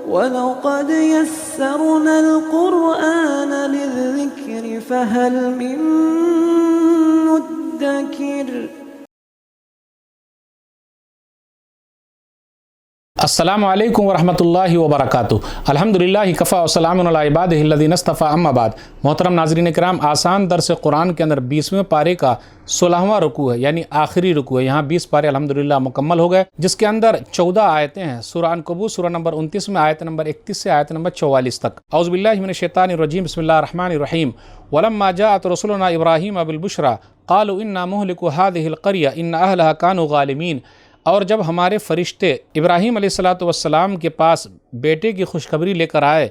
وَلَقَدْ يَسَّرْنَا الْقُرْآنَ لِلذِّكْرِ فَهَلْ مِن مُّدَّكِرٍ۔ السلام علیکم ورحمۃ اللہ وبرکاتہ۔ الحمدللہ کفا وسلام علی عبادہ الذین اصطفیٰ اما بعد۔ محترم ناظرین کرام، آسان درس قرآن کے اندر 20ویں پارے کا 16واں رکوع ہے، یعنی آخری رکوع ہے۔ یہاں 20 پارے الحمدللہ مکمل ہو گئے، جس کے اندر 14 آیتیں ہیں۔ سورہ عنکبوت سورہ نمبر 29 میں آیت نمبر 31 سے آیت نمبر 44 تک۔ اعوذ باللہ من الشیطان الرجیم، بسم اللہ الرحمن الرحیم۔ وَلَمَّا جَاءَتْ رُسُلُنَا إِبْرَاهِيمَ بِالْبُشْرَىٰ قَالُوا إِنَّا مُهْلِكُو هَٰذِهِ الْقَرْيَةِ إِنَّ أَهْلَهَا كَانُوا غَالِبِينَ۔ اور جب ہمارے فرشتے ابراہیم علیہ السلام کے پاس بیٹے کی خوشخبری لے کر آئے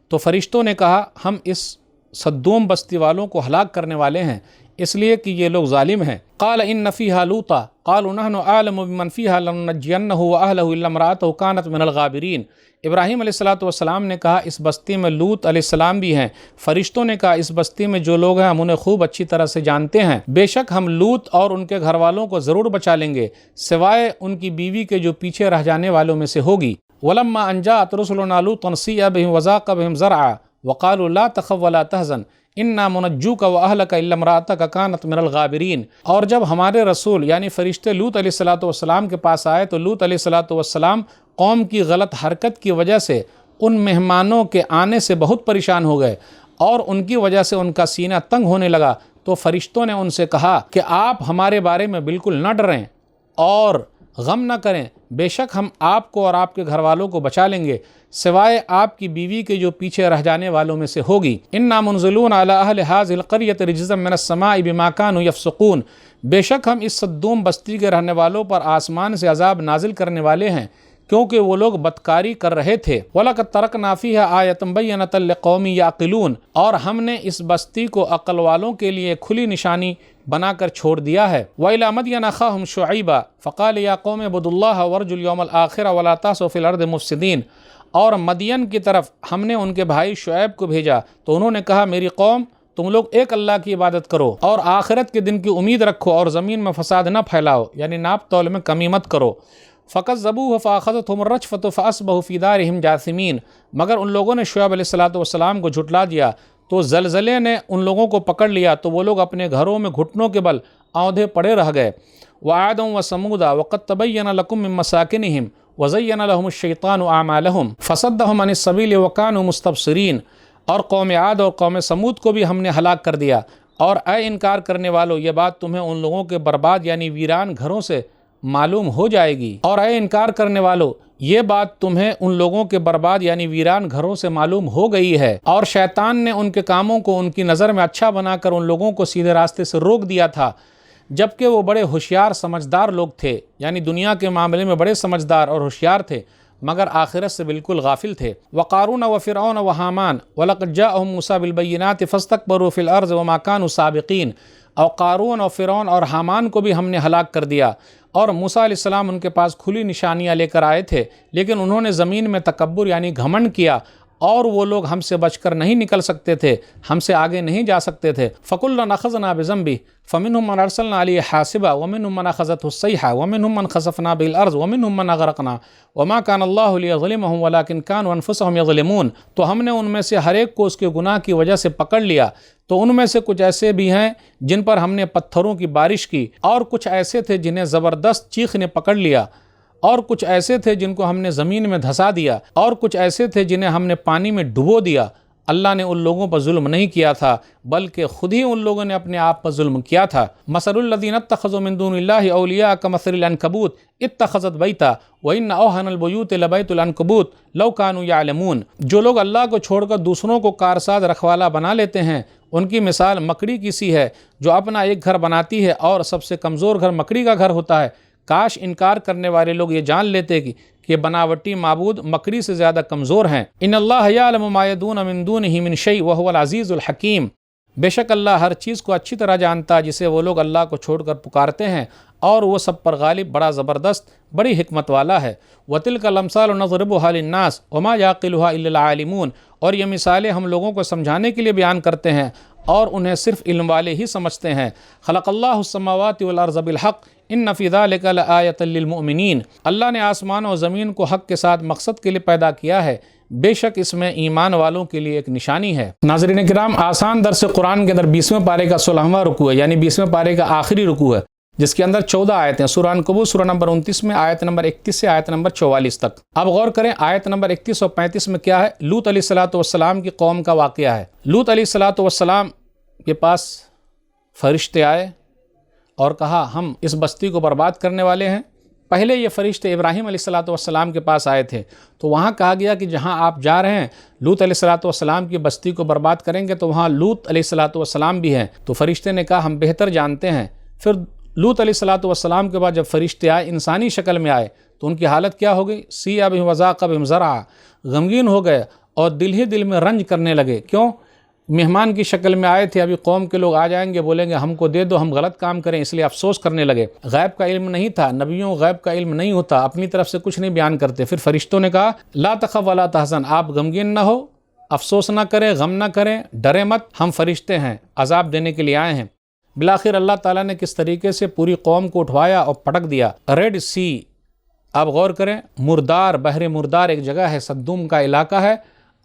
تو فرشتوں نے کہا ہم اس صدوم بستی والوں کو ہلاک کرنے والے ہیں، اس لیے کہ یہ لوگ ظالم ہیں۔ قال ان فیہا لوطا قالوا نحن اعلم بمن فیہا لننجینہ واہلہ الا امرأتہ کانت من الغابرین۔ ابراہیم علیہ السلام نے کہا اس بستی میں لوط علیہ السلام بھی ہیں۔ فرشتوں نے کہا اس بستی میں جو لوگ ہیں ہم انہیں خوب اچھی طرح سے جانتے ہیں، بے شک ہم لوط اور ان کے گھر والوں کو ضرور بچا لیں گے، سوائے ان کی بیوی کے جو پیچھے رہ جانے والوں میں سے ہوگی۔ وَلَمَّا أَن جَاءَتْ رُسُلُنَا لُوطًا سِيءَ بِهِمْ وَضَاقَ بِهِمْ ذَرْعًا وَقَالُوا لَا تَخَفْ وَلَا تَحْزَنْ اِنَّا مُنَجُّوكَ وَأَهْلَكَ إِلَّا امْرَأَتَكَ كَانَتْ مِنَ الْغَابِرِينَ۔ اور جب ہمارے رسول یعنی فرشتے لوط علیہ السلام کے پاس آئے تو لوط علیہ السلام قوم کی غلط حرکت کی وجہ سے ان مہمانوں کے آنے سے بہت پریشان ہو گئے اور ان کی وجہ سے ان کا سینہ تنگ ہونے لگا، تو فرشتوں نے ان سے کہا کہ آپ ہمارے بارے میں بالکل نہ ڈریں اور غم نہ کریں، بے شک ہم آپ کو اور آپ کے گھر والوں کو بچا لیں گے، سوائے آپ کی بیوی کے جو پیچھے رہ جانے والوں میں سے ہوگی۔ انا منزلون علی اہل هذه القرية رجزا من السماء بما كانوا يفسقون۔ بے شک ہم اس صدوم بستی کے رہنے والوں پر آسمان سے عذاب نازل کرنے والے ہیں کیونکہ وہ لوگ بدکاری کر رہے تھے۔ وَلَقَدْ تَرَكْنَا فِيهَا آيَةً بَيِّنَةً لِقَوْمٍ يَعْقِلُونَ۔ اور ہم نے اس بستی کو عقل والوں کے لیے کھلی نشانی بنا کر چھوڑ دیا ہے۔ وَإِلَىٰ مَدْيَنَ أَخَاهُمْ شُعَيْبًا فَقَالَ يَا قَوْمِ اعْبُدُوا اللَّهَ وَارْجُوا الْيَوْمَ الْآخِرَ وَلَا تَعْثُوا فِي الْأَرْضِ مُفْسِدِينَ۔ اور مدین کی طرف ہم نے ان کے بھائی شعیب کو بھیجا تو انہوں نے کہا میری قوم تم لوگ ایک اللہ کی عبادت کرو اور آخرت کے دن کی امید رکھو اور زمین میں فساد نہ پھیلاؤ، یعنی ناپ تول میں کمی مت کرو۔ فَكَذَّبُوهُ فَأَخَذَتْهُمُ الرَّجْفَةُ فَأَصْبَحُوا فِي دَارِهِمْ جَاثِمِينَ۔ مگر ان لوگوں نے شعیب علیہ السلام کو جھٹلا دیا تو زلزلے نے ان لوگوں کو پکڑ لیا تو وہ لوگ اپنے گھروں میں گھٹنوں کے بل آندھے پڑے رہ گئے۔ وَعَادٌ وَثَمُودَ وَقَدْ تَبَيَّنَ لَكُم مِّن مَّسَاكِنِهِمْ وَزَيَّنَ لَهُمُ الشَّيْطَانُ أَعْمَالَهُمْ فَصَدَّهُمْ عَنِ السَّبِيلِ وَكَانُوا مُسْتَبْصِرِينَ۔ اور قوم عاد اور قوم سمود کو بھی ہم نے ہلاک کر دیا۔ اور اے انکار کرنے والو، یہ بات تمہیں ان لوگوں کے برباد یعنی ویران گھروں سے معلوم ہو جائے گی۔ اور اے انکار کرنے والو، یہ بات تمہیں ان لوگوں کے برباد یعنی ویران گھروں سے معلوم ہو گئی ہے۔ اور شیطان نے ان کے کاموں کو ان کی نظر میں اچھا بنا کر ان لوگوں کو سیدھے راستے سے روک دیا تھا، جبکہ وہ بڑے ہوشیار سمجھدار لوگ تھے، یعنی دنیا کے معاملے میں بڑے سمجھدار اور ہوشیار تھے مگر آخرت سے بالکل غافل تھے۔ وقارون وفرعون وحامان ولقد جاءهم موسیٰ بالبینات فاستکبروا فی الارض وما كانوا سابقین۔ اور قارون اور فرعون اور حامان کو بھی ہم نے ہلاک کر دیا، اور موسیٰ علیہ السلام ان کے پاس کھلی نشانیاں لے کر آئے تھے، لیکن انہوں نے زمین میں تکبر یعنی گھمنڈ کیا، اور وہ لوگ ہم سے بچ کر نہیں نکل سکتے تھے، ہم سے آگے نہیں جا سکتے تھے۔ فَكُلًّا أَخَذْنَا بِذَنبِهِ فَمِنْهُم مَّنْ أَرْسَلْنَا عَلَيْهِ حَاصِبًا وَمِنْهُم مَّنْ أَخَذَتْهُ الصَّيْحَةُ وَمِنْهُم مَّنْ خَسَفْنَا بِهِ الْأَرْضَ وَمِنْهُم مَّنْ أَغْرَقْنَا وَمَا كَانَ اللَّهُ لِيَظْلِمَهُمْ وَلَٰكِن كَانُوا أَنفُسَهُمْ يَظْلِمُونَ۔ تو ہم نے ان میں سے ہر ایک کو اس کے گناہ کی وجہ سے پکڑ لیا، تو ان میں سے کچھ ایسے بھی ہیں جن پر ہم نے پتھروں کی بارش کی، اور کچھ ایسے تھے جنہیں زبردست چیخ نے پکڑ لیا، اور کچھ ایسے تھے جن کو ہم نے زمین میں دھسا دیا، اور کچھ ایسے تھے جنہیں ہم نے پانی میں ڈبو دیا۔ اللہ نے ان لوگوں پر ظلم نہیں کیا تھا بلکہ خود ہی ان لوگوں نے اپنے آپ پر ظلم کیا تھا۔ مثل الذین اتخذوا من دون اللہ اولیاء کمثل العنکبوت اتخذت بیتا وان اوہن البیوت لبیت العنکبوت لو کانوا یعلمون۔ جو لوگ اللہ کو چھوڑ کر دوسروں کو کارساز رکھوالا بنا لیتے ہیں، ان کی مثال مکڑی کی سی ہے جو اپنا ایک گھر بناتی ہے اور سب سے کمزور گھر مکڑی کا گھر ہوتا ہے۔ کاش انکار کرنے والے لوگ یہ جان لیتے کہ بناوٹی معبود مکڑی سے زیادہ کمزور ہیں۔ ان اللہ یعلم ما یدعون من دونہ من شیء وہو العزیز الحکیم۔ بے شک اللہ ہر چیز کو اچھی طرح جانتا ہے جسے وہ لوگ اللہ کو چھوڑ کر پکارتے ہیں، اور وہ سب پر غالب، بڑا زبردست، بڑی حکمت والا ہے۔ وَتِلْكَ الْأَمْثَالُ نَضْرِبُهَا لِلنَّاسِ وَمَا يَعْقِلُهَا إِلَّا الْعَالِمُونَ۔ اور یہ مثالیں ہم لوگوں کو سمجھانے کے لیے بیان کرتے ہیں اور انہیں صرف علم والے ہی سمجھتے ہیں۔ خلق اللہ السماوات والارض بالحق ان فی ذالک لآیۃ للمؤمنین، اللہ نے آسمان و زمین کو حق کے ساتھ مقصد کے لیے پیدا کیا ہے، بے شک اس میں ایمان والوں کے لیے ایک نشانی ہے۔ ناظرین کرام، آسان درس قرآن کے اندر 20ویں پارے کا 16واں رکوع ہے، یعنی 20ویں پارے کا آخری رکوع ہے، جس کے اندر 14 آیتیں ہیں۔ سورہ عنکبوت سورہ نمبر 29 میں آیت نمبر 31 سے آیت نمبر 44 تک۔ اب غور کریں آیت نمبر 31 اور 35 میں کیا ہے۔ لوط علیہ السلام کی قوم کا واقعہ ہے۔ لوط علیہ السلام کے پاس فرشتے آئے اور کہا ہم اس بستی کو برباد کرنے والے ہیں۔ پہلے یہ فرشتے ابراہیم علیہ السلام کے پاس آئے تھے، تو وہاں کہا گیا کہ جہاں آپ جا رہے ہیں لوط علیہ السلام کی بستی کو برباد کریں گے، تو وہاں لوط علیہ السلام بھی ہیں۔ تو فرشتے نے کہا ہم بہتر جانتے ہیں۔ پھر لوط علیہ السلام کے بعد جب فرشتے آئے، انسانی شکل میں آئے، تو ان کی حالت کیا ہو گئی؟ سیئ بہم وضاق بہم ذرعا، غمگین ہو گئے اور دل ہی دل میں رنج کرنے لگے۔ کیوں؟ مہمان کی شکل میں آئے تھے، ابھی قوم کے لوگ آ جائیں گے، بولیں گے ہم کو دے دو، ہم غلط کام کریں، اس لیے افسوس کرنے لگے۔ غیب کا علم نہیں تھا، نبیوں غیب کا علم نہیں ہوتا، اپنی طرف سے کچھ نہیں بیان کرتے۔ پھر فرشتوں نے کہا لا تخف ولا تحزن، آپ غمگین نہ ہو، افسوس نہ کریں، غم نہ کریں، ڈرے مت، ہم فرشتے ہیں، عذاب دینے کے لیے آئے ہیں۔ بالآخر اللہ تعالیٰ نے کس طریقے سے پوری قوم کو اٹھوایا اور پٹک دیا۔ ریڈ سی، آپ غور کریں، مردار، بحر مردار ایک جگہ ہے، صدوم کا علاقہ ہے،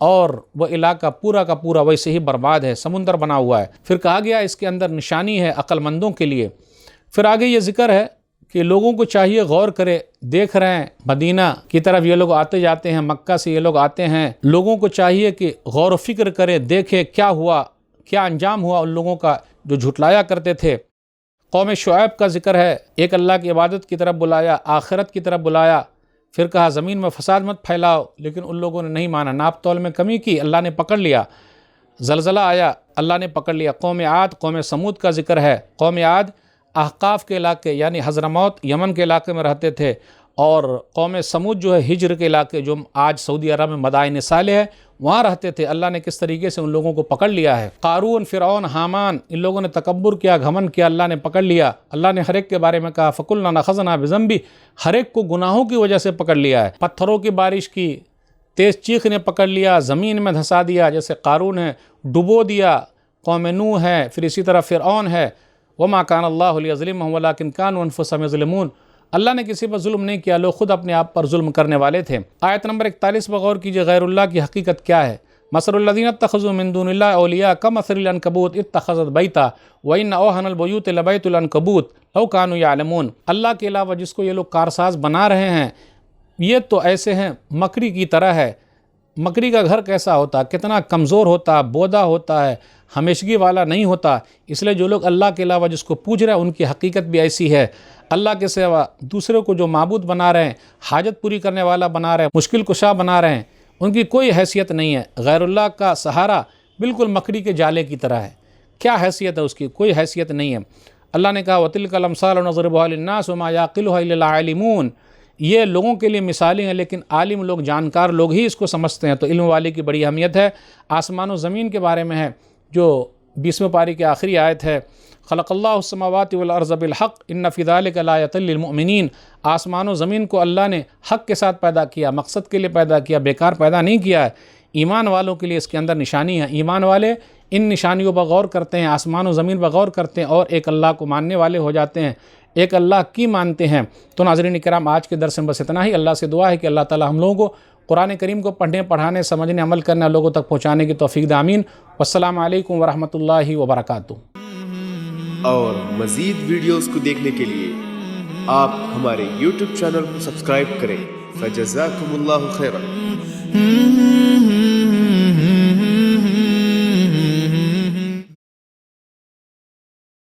اور وہ علاقہ پورا کا پورا ویسے ہی برباد ہے، سمندر بنا ہوا ہے۔ پھر کہا گیا اس کے اندر نشانی ہے عقل مندوں کے لیے۔ پھر آگے یہ ذکر ہے کہ لوگوں کو چاہیے غور کرے، دیکھ رہے ہیں مدینہ کی طرف یہ لوگ آتے جاتے ہیں، مکہ سے یہ لوگ آتے ہیں، لوگوں کو چاہیے کہ غور و فکر کرے، دیکھے کیا ہوا، کیا انجام ہوا ان لوگوں کا جو جھٹلایا کرتے تھے۔ قوم شعیب کا ذکر ہے، ایک اللہ کی عبادت کی طرف بلایا، آخرت کی طرف بلایا، پھر کہا زمین میں فساد مت پھیلاؤ، لیکن ان لوگوں نے نہیں مانا، ناپ تول میں کمی کی، اللہ نے پکڑ لیا، زلزلہ آیا، اللہ نے پکڑ لیا۔ قوم عاد، قوم سمود کا ذکر ہے۔ قوم عاد احقاف کے علاقے یعنی حضرموت یمن کے علاقے میں رہتے تھے، اور قوم سمود جو ہے ہجر کے علاقے جو آج سعودی عرب میں مدائن صالح ہے وہاں رہتے تھے۔ اللہ نے کس طریقے سے ان لوگوں کو پکڑ لیا ہے۔ قارون، فرعون، حامان، ان لوگوں نے تکبر کیا، گھمنڈ کیا، اللہ نے پکڑ لیا۔ اللہ نے ہر ایک کے بارے میں کہا فَقُلْنَا نَخَذْنَا بِذَنْبِهِ، ہر ایک کو گناہوں کی وجہ سے پکڑ لیا ہے۔ پتھروں کی بارش کی، تیز چیخ نے پکڑ لیا، زمین میں دھسا دیا، جیسے قارون ہے، ڈبو دیا۔ قوم نوح ہے، پھر اسی طرح فرعون ہے۔ وَمَا كَانَ اللَّهُ لِيَظْلِمَهُمْ وَلَٰكِنْ كَانُوا أَنفُسَهُمْ يَظْلِمُونَ، اللہ نے کسی پر ظلم نہیں کیا، لوگ خود اپنے آپ پر ظلم کرنے والے تھے۔ آیت نمبر 41 پر غور کیجئے، غیر اللہ کی حقیقت کیا ہے۔ مثل الذین اتخذوا من دون اللہ اولیاء کمثل العنکبوت اتخذت بیتا وان اوہن البیوت لبیت العنکبوت لو کانوا یعلمون، اللہ کے علاوہ جس کو یہ لوگ کارساز بنا رہے ہیں یہ تو ایسے ہیں مکڑی کی طرح ہے۔ مکڑی کا گھر کیسا ہوتا، کتنا کمزور ہوتا، بودا ہوتا ہے، ہمیشگی والا نہیں ہوتا۔ اس لیے جو لوگ اللہ کے علاوہ جس کو پوج رہے ہیں ان کی حقیقت بھی ایسی ہے۔ اللہ کے سوا دوسروں کو جو معبود بنا رہے ہیں، حاجت پوری کرنے والا بنا رہے ہیں، مشکل کشا بنا رہے ہیں، ان کی کوئی حیثیت نہیں ہے۔ غیر اللہ کا سہارا بالکل مکڑی کے جالے کی طرح ہے، کیا حیثیت ہے اس کی؟ کوئی حیثیت نہیں ہے۔ اللہ نے کہا وَتِلْكَ الْأَمْثَالُ نَضْرِبُهَا لِلنَّاسِ وَمَا يَعْقِلُهَا إِلَّا الْعَالِمُونَ، یہ لوگوں کے لیے مثالیں ہیں لیکن عالم لوگ، جانکار لوگ ہی اس کو سمجھتے ہیں۔ تو علم والے کی بڑی اہمیت ہے۔ آسمان و زمین کے بارے میں ہے جو 20ویں پاری کی آخری آیت ہے، خلق اللہ السماوات والارض بالحق ان فی ذلک لآیۃ للمؤمنین، آسمان و زمین کو اللہ نے حق کے ساتھ پیدا کیا، مقصد کے لیے پیدا کیا، بیکار پیدا نہیں کیا ہے۔ ایمان والوں کے لیے اس کے اندر نشانی ہے۔ ایمان والے ان نشانیوں پر غور کرتے ہیں، آسمان و زمین پر غور کرتے ہیں اور ایک اللہ کو ماننے والے ہو جاتے ہیں، ایک اللہ کی مانتے ہیں۔ تو ناظرین کرام، آج کے درس میں بس اتنا ہی۔ اللہ سے دعا ہے کہ اللہ تعالی ہم لوگوں کو قرآن کریم کو پڑھنے، پڑھانے، سمجھنے، عمل کرنے، لوگوں تک پہنچانے کی توفیق دے، آمین۔ والسلام علیکم ورحمۃ اللہ وبرکاتہ۔ اور مزید ویڈیوز کو دیکھنے کے لیے آپ ہمارے YouTube چینل کو سبسکرائب کریں۔ فجزاکم اللہ خیرا۔